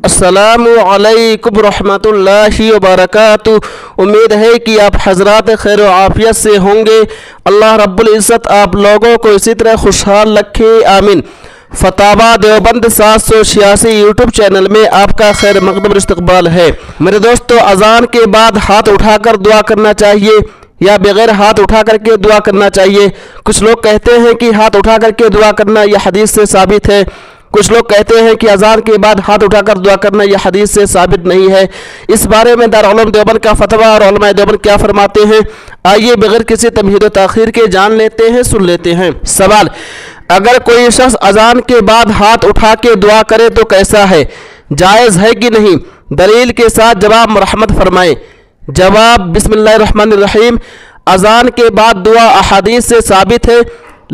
अस्सलामु अलैकुम रहमतुल्लाहि व बरकातुहू। उम्मीद है कि आप हजरात खैर व आफियत से होंगे। अल्लाह रब्बुल इज़्ज़त आप लोगों को इसी तरह खुशहाल रखे, आमीन। फतावा देवबंद 786 यूट्यूब चैनल में आपका खैर मकदम इस्तकबाल है। मेरे दोस्तों, अजान के बाद हाथ उठाकर दुआ करना चाहिए या बगैर हाथ उठा करके दुआ करना चाहिए? कुछ लोग कहते हैं कि हाथ उठा करके दुआ करना यह हदीस से साबित है। कुछ लोग कहते हैं कि अजान के बाद हाथ उठाकर दुआ करना यह हदीस से साबित नहीं है। इस बारे में दारुल उलूम देवबंद का फतवा और उलमाए देवबंद क्या फरमाते हैं, आइए बगैर किसी तमहीद व ताखीर के जान लेते हैं, सुन लेते हैं। सवाल: अगर कोई शख्स अजान के बाद हाथ उठा के दुआ करे तो कैसा है, जायज़ है कि नहीं? दलील के साथ जवाब मरहमत फरमाएं। जवाब: बिस्मिल्लाहिर्रहमानिर्रहीम। अजान के बाद दुआ अहादीस से साबित है,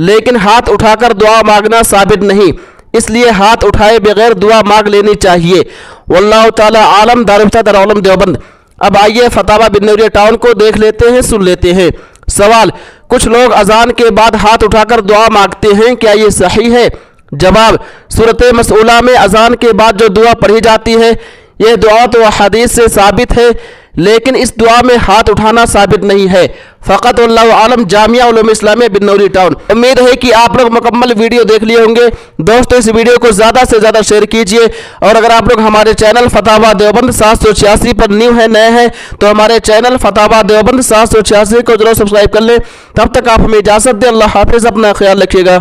लेकिन हाथ उठाकर दुआ मांगना साबित नहीं, इसलिए हाथ उठाए बगैर दुआ मांग लेनी चाहिए। वल्लाहु ताला आलम। दारुल उलूम देवबंद। अब आइए फतावा बिन्नौरिया टाउन को देख लेते हैं, सुन लेते हैं। सवाल: कुछ लोग अजान के बाद हाथ उठाकर दुआ मांगते हैं, क्या ये सही है? जवाब: सूरत मसऊला में अजान के बाद जो दुआ पढ़ी जाती है, यह दुआ तो हदीस से साबित है, लेकिन इस दुआ में हाथ उठाना साबित नहीं है। फ़क़त वल्लाहु आलम। जामिया उलूम इस्लामिया बिन्नौरी टाउन। उम्मीद है कि आप लोग मुकम्मल वीडियो देख लिए होंगे। दोस्तों, इस वीडियो को ज़्यादा से ज़्यादा शेयर कीजिए, और अगर आप लोग हमारे चैनल फतावा देवबंद 786 पर न्यू है, नए हैं, तो हमारे चैनल फतावा देवबंद 786 को जरूर सब्सक्राइब कर लें। तब तक आप हमें इजाज़त दें। अल्लाह हाफ़िज़। अपना ख्याल रखिएगा।